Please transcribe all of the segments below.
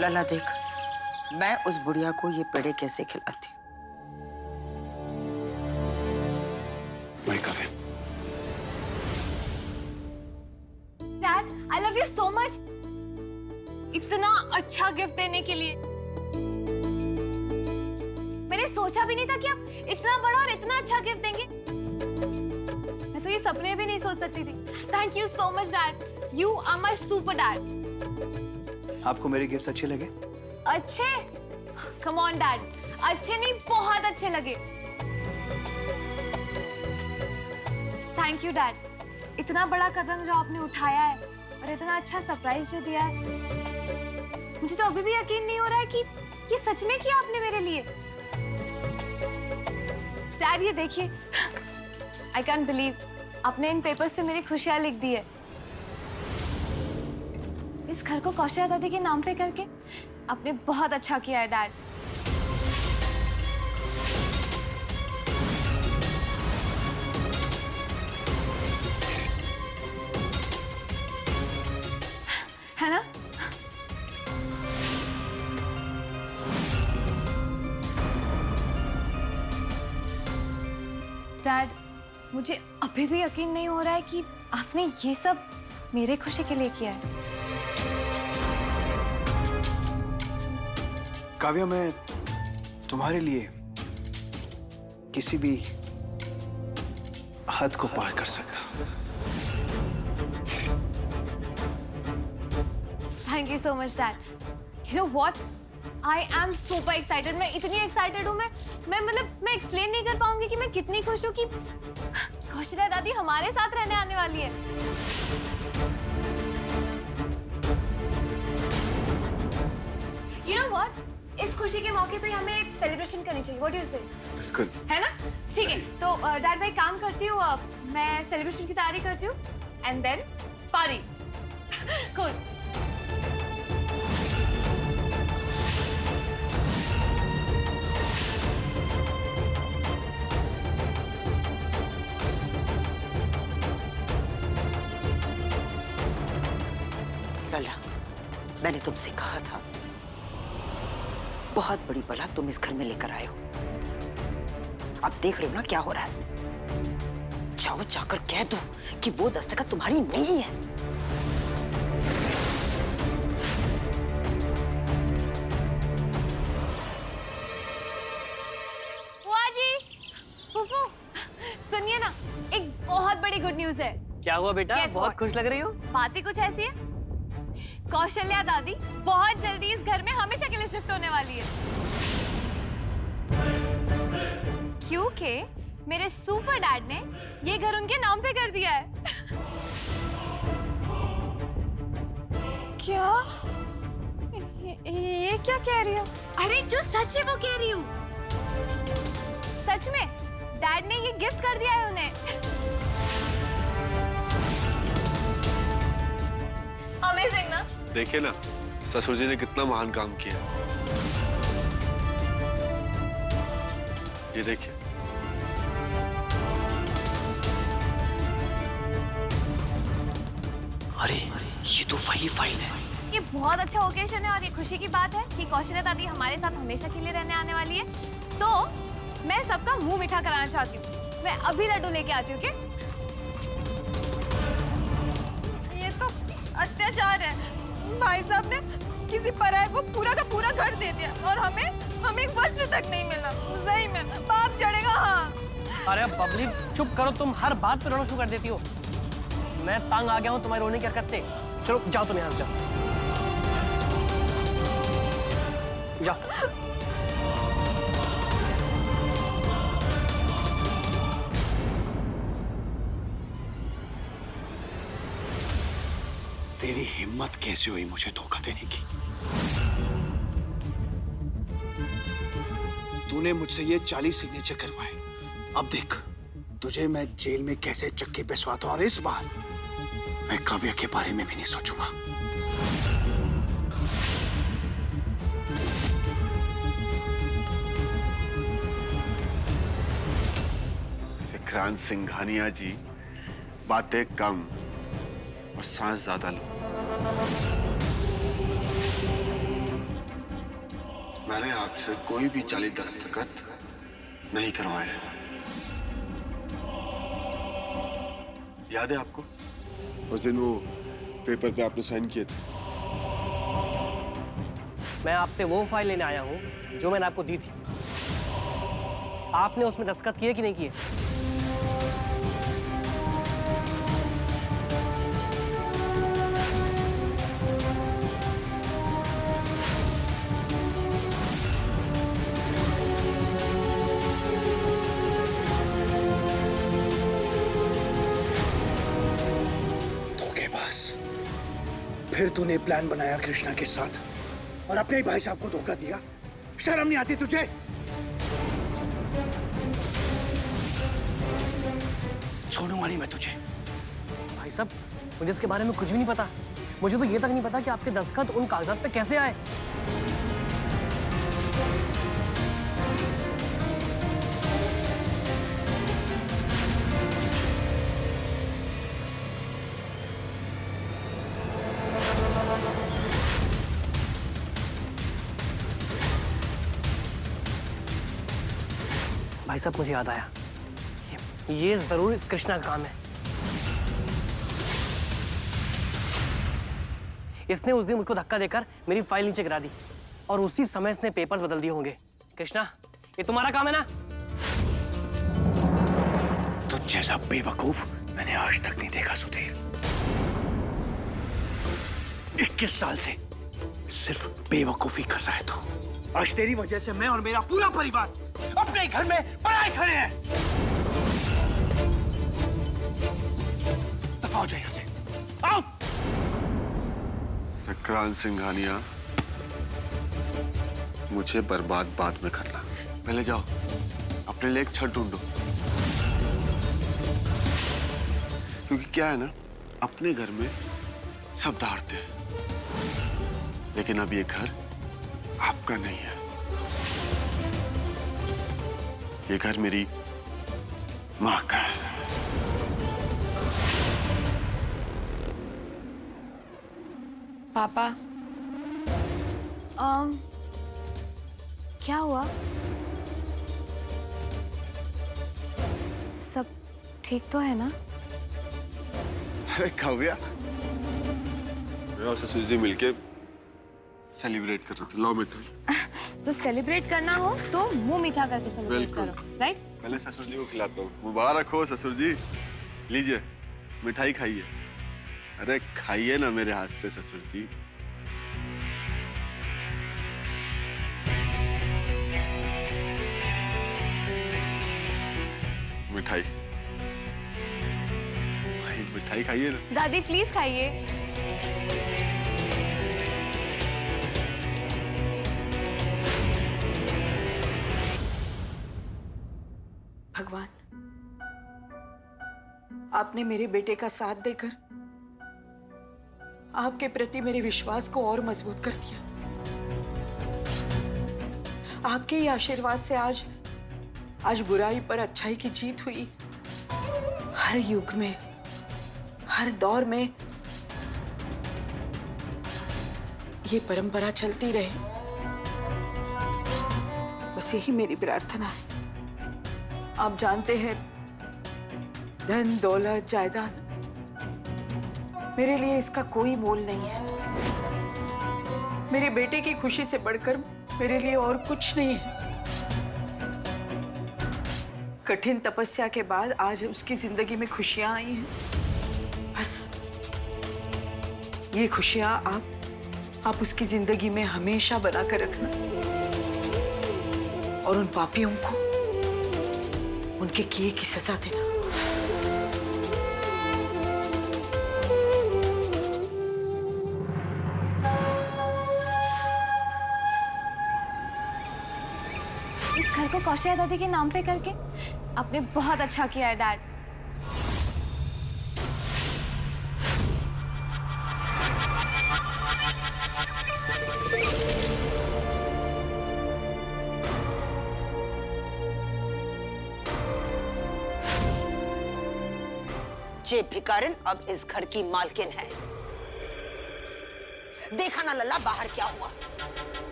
लला देख, मैं उस बुढ़िया को ये पेड़े कैसे खिलाती हूँ। Dad, I love you so much. इतना अच्छा गिफ्ट देने के लिए मैंने सोचा भी नहीं था कि आप इतना बड़ा और इतना अच्छा गिफ्ट देंगे। मैं तो ये सपने भी नहीं सोच सकती थी। Thank you so much dad, you are my super dad. आपको मेरे गिफ्ट अच्छे लगे? अच्छे? कम ऑन डैड, अच्छे नहीं बहुत अच्छे लगे। थैंक यू डैड, इतना बड़ा कदम जो आपने उठाया है और इतना अच्छा सरप्राइज जो दिया है, मुझे तो अभी भी यकीन नहीं हो रहा है कि ये सच में किया आपने मेरे लिए। डैड ये देखिए, आई कैंट बिलीव आपने इन पेपर्स पे मेरी खुशियां लिख दी है। इस घर को कौशल्या दादी के नाम पे करके आपने बहुत अच्छा किया है डैड। है ना? डैड, मुझे अभी भी यकीन नहीं हो रहा है कि आपने ये सब मेरे खुशी के लिए किया है। काव्या, मैं तुम्हारे लिए किसी भी हद को पार कर सकता हूँ। Thank you so much dad. You know what, I am super excited. मैं इतनी एक्साइटेड हूँ, मैं एक्सप्लेन नहीं कर पाऊंगी कि मैं कितनी खुश हूँ कि कौशल्या दादी हमारे साथ रहने आने वाली है। यू नो व्हाट, इस खुशी के मौके पे हमें सेलिब्रेशन करनी चाहिए। व्हाट डू यू से? बिल्कुल। है ना? ठीक है, तो डैड मैं एक काम करती हूँ, मैं सेलिब्रेशन की तैयारी करती हूँ एंड देन पार्टी। कूल। लला, मैंने तुमसे कहा था, बहुत बड़ी बला तुम इस घर में लेकर आए हो। अब देख रहे हो ना क्या हो रहा है। जाओ जाकर कह दो कि वो दस्तखत तुम्हारी नहीं है। बुआ जी, फूफू, सुनिए ना, एक बहुत बड़ी गुड न्यूज है। क्या हुआ बेटा? Guess बहुत what? खुश लग रही हो। बात ही कुछ ऐसी है, कौशल्या दादी बहुत जल्दी इस घर में हमेशा के लिए शिफ्ट होने वाली है, क्योंकि मेरे सुपर डैड ने ये घर उनके नाम पे कर दिया है। क्या? ये क्या कह रही हो? अरे जो सच है वो कह रही हूँ। सच में डैड ने ये गिफ्ट कर दिया है उन्हें। अमेजिंग ना? देखिए ना, ससुर जी ने कितना महान काम किया। ये देखिए। अरे ये तो वही फाइल है। ये बहुत अच्छा ओकेजन है और ये खुशी की बात है कि कौशल्या दादी हमारे साथ हमेशा के लिए रहने आने वाली है। तो मैं सबका मुंह मीठा कराना चाहती हूँ। मैं अभी लड्डू लेके आती हूँ। ये तो अत्याचार है। भाई साहब ने किसी पराये को पूरा का पूरा घर दे दिया और हमें एक वस्त्र तक नहीं मिला। सही में पाप चढ़ेगा। हाँ। अरे बबली चुप करो, तुम हर बात पे रोना शुरू कर देती हो। मैं तंग आ गया हूँ तुम्हारी रोने की हरकत से। चलो जाओ, तुम यहाँ से जाओ। जाओ। तेरी हिम्मत कैसे हुई मुझे धोखा देने की? तूने मुझसे ये 40 सिग्नेचर करवाए। अब देख तुझे मैं जेल में कैसे चक्की पे स्वाता हूं, और इस बार मैं काव्या के बारे में भी नहीं सोचूंगा। विक्रांत सिंघानिया जी, बातें कम और सांस ज्यादा लो। मैंने आपसे कोई भी जाली दस्तखत नहीं करवाए हैं। याद है आपको उस दिन वो पेपर पे आपने साइन किए थे? मैं आपसे वो फाइल लेने आया हूँ जो मैंने आपको दी थी। आपने उसमें दस्तखत किए कि नहीं किए? धोखेबाज, फिर तूने प्लान बनाया कृष्णा के साथ और अपने ही भाई साहब को धोखा दिया। शर्म नहीं आती तुझे? छोड़ूंगा नहीं मैं तुझे। भाई साहब, मुझे इसके बारे में कुछ भी नहीं पता। मुझे तो ये तक नहीं पता कि आपके दस्तखत उन कागजात पे कैसे आए। भाई साहब, मुझे याद आया, ये जरूर इस कृष्णा का काम है। इसने उस दिन मुझको धक्का देकर मेरी फाइल नीचे गिरा दी और उसी समय इसने पेपर्स बदल दिए होंगे। कृष्णा, ये तुम्हारा काम है ना? तुझ जैसा बेवकूफ मैंने आज तक नहीं देखा सुधीर। 21 साल से सिर्फ बेवकूफी कर रहा है तू। आज तेरी वजह से मैं और मेरा पूरा परिवार अपने घर में पराए खड़े हैं। दफा हो जाए यहाँ से। आओ। विक्रांत सिंघानिया, मुझे बर्बाद बाद में करना। पहले जाओ अपने लिए एक छत ढूंढो। क्योंकि क्या है ना, अपने घर में सब दहाड़ते हैं, लेकिन अब ये घर आपका नहीं है। ये घर मेरी माँ का है। पापा, क्या हुआ? सब ठीक तो है ना? अरे काव्या, मैं और ससुर जी मिलके सेलिब्रेट कर रहे थे। लाओ मिठाई। तो सेलिब्रेट करना हो तो मुंह मीठा करके सेलिब्रेट बिल्कुल। करो, राइट? पहले ससुर जी को खिलाता हूँ। मुबारक हो ससुर जी, लीजिए मिठाई खाइए। अरे खाइए ना मेरे हाथ से ससुर जी। मिठाई, मिठाई खाइए ना। दादी प्लीज खाइए। भगवान, आपने मेरे बेटे का साथ देकर आपके प्रति मेरे विश्वास को और मजबूत कर दिया। आपके ही आशीर्वाद से आज बुराई पर अच्छाई की जीत हुई। हर युग में, हर दौर में ये परंपरा चलती रहे, बस यही मेरी प्रार्थना है। आप जानते हैं, धन दौलत जायदाद मेरे लिए इसका कोई मोल नहीं है। मेरे बेटे की खुशी से बढ़कर मेरे लिए और कुछ नहीं है। कठिन तपस्या के बाद आज उसकी जिंदगी में खुशियां आई हैं। बस ये खुशियां आप उसकी जिंदगी में हमेशा बना कर रखना और उन पापियों को उनके किए की सजा देना। इस घर को कौशल्या दादी के नाम पे करके आपने बहुत अच्छा किया है डैड। जे भिकारिन अब इस घर की मालकिन है। देखा ना लल्ला बाहर क्या हुआ।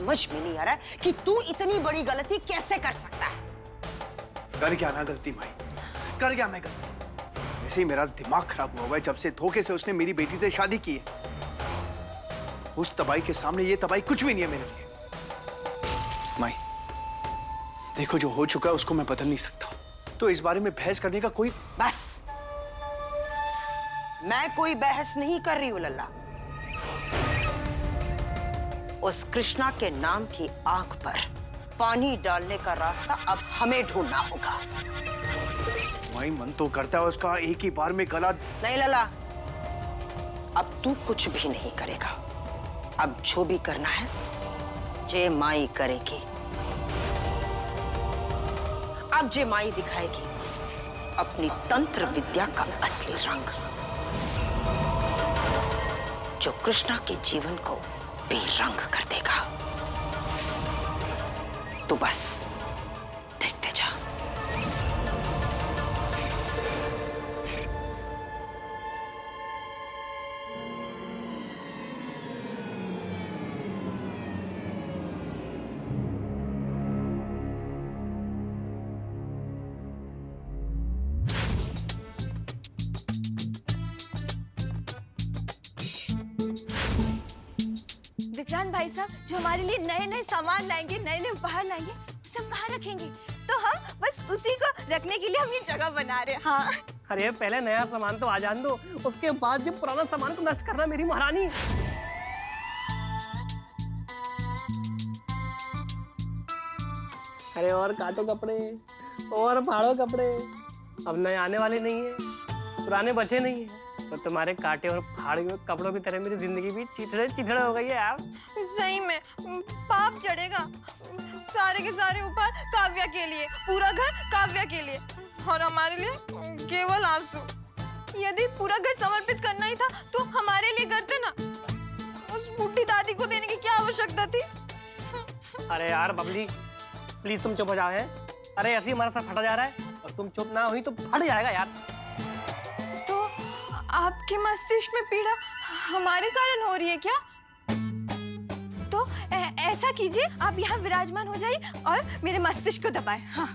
समझ में नहीं आ रहा है कि तू इतनी बड़ी गलती कैसे कर सकता है। कर क्या ना गलती माई, कर क्या मैं गलती? ऐसे ही मेरा दिमाग खराब हुआ है जब से धोखे से उसने मेरी बेटी से शादी की है। उस तबाही के सामने ये तबाही कुछ भी नहीं है मेरे लिए। माई देखो, जो हो चुका है उसको मैं बदल नहीं सकता, तो इस बारे में बहस करने का कोई... बस, मैं कोई बहस नहीं कर रही हूं लल्ला। उस कृष्णा के नाम की आंख पर पानी डालने का रास्ता अब हमें ढूंढना होगा। माई मन तो करता है उसका एक ही बार में गला... नहीं लल्ला, अब तू कुछ भी नहीं करेगा। अब जो भी करना है जे माई करेगी। अब जे माई दिखाएगी अपनी तंत्र विद्या का असली रंग, जो कृष्णा के जीवन को बेरंग कर देगा। तो बस देखते जा। विक्रांत भाई साहब जो हमारे लिए नए नए सामान लाएंगे, नए नए उपहार लाएंगे, उसे हम कहाँ रखेंगे? तो हम बस उसी को रखने के लिए हम ये जगह बना रहे हैं। हाँ। अरे पहले नया सामान तो आ जान दो, उसके बाद जब पुराना सामान को नष्ट करना मेरी महारानी। अरे और काटो कपड़े और फाड़ो कपड़े, अब नए आने वाले नहीं है, पुराने बचे नहीं है, तो तुम्हारे काटे और फाड़े हुए कपड़ों की तरह मेरी जिंदगी भी चिथड़े चिथड़े हो गई है यार। सही में पाप चढ़ेगा। सारे के सारे उपहार काव्या के लिए, पूरा घर काव्या के लिए, और हमारे लिए केवल आंसू। यदि पूरा घर समर्पित करना ही था तो हमारे लिए करते ना। उस बूढ़ी दादी को देने की क्या आवश्यकता थी? अरे यार बबली, प्लीज तुम चुप हो जाओ। है अरे ऐसे ही हमारा सर फटा जा रहा है, और तुम चुप ना हुई तो फट जाएगा यार। तो आपके मस्तिष्क में पीड़ा हमारे कारण हो रही है क्या? तो ऐसा कीजिए, आप यहाँ विराजमान हो जाइए और मेरे मस्तिष्क को दबाएं। हाँ।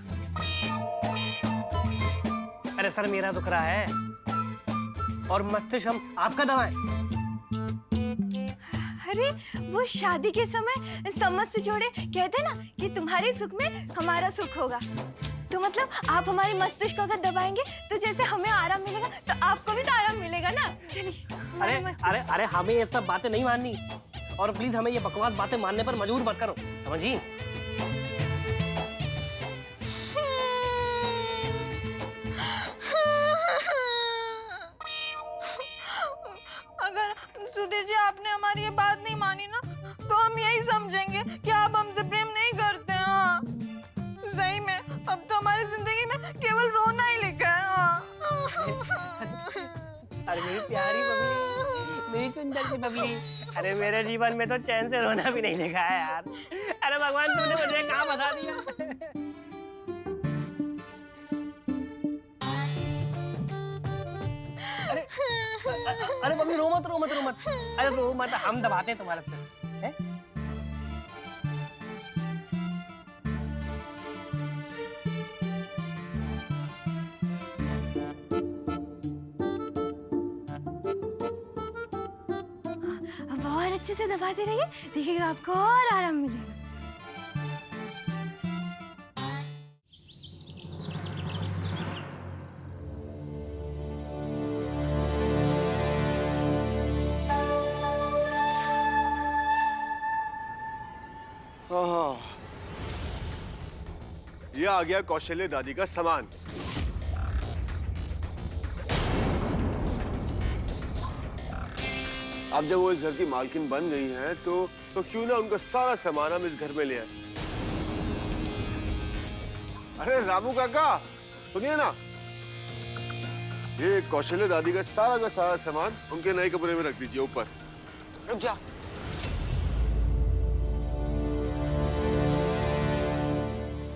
अरे सर मेरा दुख रहा है और मस्तिष्क हम आपका दबाएं। अरे वो शादी के समय समझ से जोड़े कहते ना कि तुम्हारे सुख में हमारा सुख होगा। तो मतलब आप हमारे मस्तिष्क को अगर दबाएंगे तो जैसे हमें आराम मिलेगा तो आपको भी तो आराम मिलेगा ना। चलिए। अरे हमें ये सब बातें नहीं माननी, और प्लीज हमें ये बकवास बातें मानने पर मजबूर मत करो, समझी? अगर सुधीर जी आपने हमारी ये बात नहीं मानी ना तो हम यही समझेंगे कि आप हमसे प्रेम नहीं करते। हाँ सही में अब तो हमारी जिंदगी में केवल रोना ही लिखा है। हाँ। अरे मेरी प्यारी बबली, मेरी सुंदर सी बबली, अरे मेरे जीवन में तो चैन से रोना भी नहीं लिखा है यार। अरे भगवान तुमने मुझे कहाँ फंसा दिया। अरे मम्मी रो मत रो मत रो मत, अरे रो मत, हम दबाते हैं तुम्हारा सिर है? बहुत अच्छे से दबाते रहिए, देखिएगा आपको और आराम मिलेगा। ये आ गया कौशल्य दादी का सामान। अब जब वो इस घर की मालकिन बन गई हैं, तो क्यों ना उनका सारा सामान हम इस घर में ले आए। अरे रामू काका सुनिए ना, ये कौशल्य दादी का सारा सामान उनके नए कमरे में रख दीजिए ऊपर। रुक जा।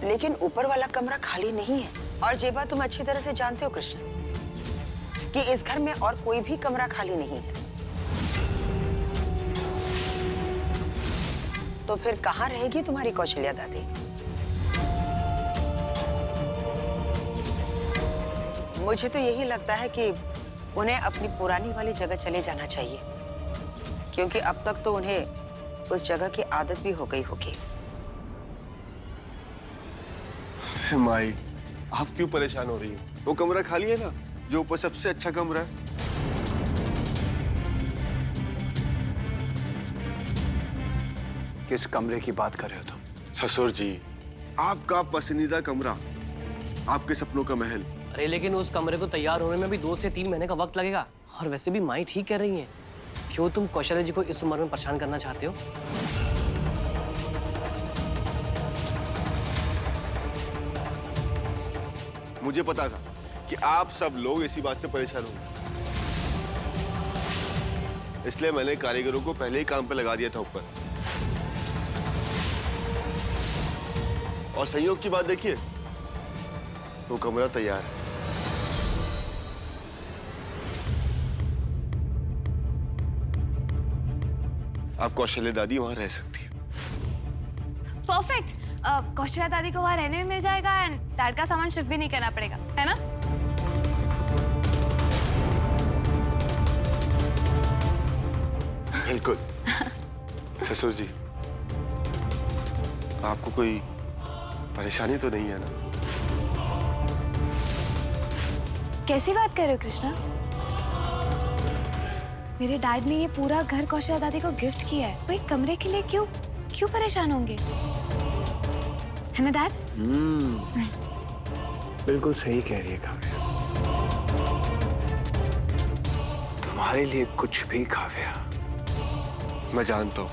लेकिन ऊपर वाला कमरा खाली नहीं है, और ये बात तुम अच्छी तरह से जानते हो कृष्ण, कि इस घर में और कोई भी कमरा खाली नहीं है। तो फिर कहाँ रहेगी तुम्हारी कौशल्या दादी? मुझे तो यही लगता है कि उन्हें अपनी पुरानी वाली जगह चले जाना चाहिए, क्योंकि अब तक तो उन्हें उस जगह की आदत भी हो गई होगी। माई, आप क्यों परेशान हो रही हैं? वो कमरा खाली है ना, जो ऊपर सबसे अच्छा कमरा है। किस कमरे की बात कर रहे हो तुम? ससुर जी, आपका पसंदीदा कमरा, आपके सपनों का महल। अरे लेकिन उस कमरे को तैयार होने में भी 2 से 3 महीने का वक्त लगेगा। और वैसे भी माई ठीक कह रही हैं। क्यों तुम कौशल्या जी को इस उम्र में परेशान करना चाहते हो? मुझे पता था कि आप सब लोग इसी बात से परेशान होंगे, इसलिए मैंने कारीगरों को पहले ही काम पे लगा दिया था ऊपर। और संयोग की बात देखिए, वो कमरा तैयार है। आप कौशल्या दादी वहां रह सकती है। परफेक्ट। कौशल्या दादी को वहाँ रहने में मिल जाएगा एंड डैड का सामान शिफ्ट भी नहीं करना पड़ेगा, है ना? बिल्कुल। ससुर जी, आपको कोई परेशानी तो नहीं है ना? कैसी बात कर रहे हो कृष्णा? मेरे डैड ने ये पूरा घर कौशल्या दादी को गिफ्ट किया है, वो एक कमरे के लिए क्यों परेशान होंगे, है ना डैड? बिल्कुल सही कह रही है काव्या। तुम्हारे लिए कुछ भी काव्या। मैं जानता हूँ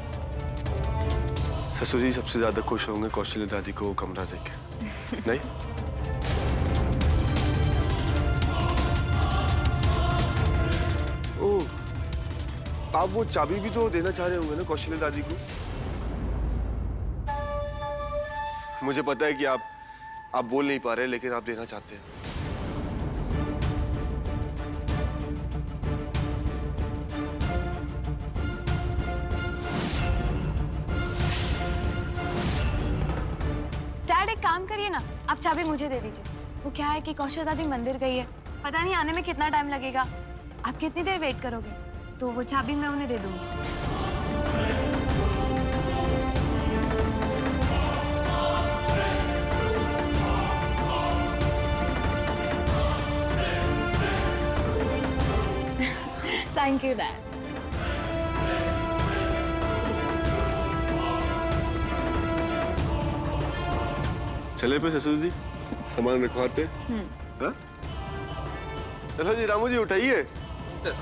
ससुर जी सबसे ज्यादा खुश होंगे कौशल्या दादी को वो कमरा देके, नहीं? ओह, आप वो चाबी भी तो देना चाह रहे होंगे ना कौशल्या दादी को? मुझे पता है कि आप बोल नहीं पा रहे, लेकिन आप देना चाहते हैं। डैड एक काम करिए ना, आप चाबी मुझे दे दीजिए। वो क्या है कि कौशल्या दादी मंदिर गई है, पता नहीं आने में कितना टाइम लगेगा। आप कितनी देर वेट करोगे? तो वो चाबी मैं उन्हें दे दूंगी। Thank you dad. चले पे ससुर जी, सामान रखवाते। हाँ? चलो जी, रामू जी उठाइए। सर।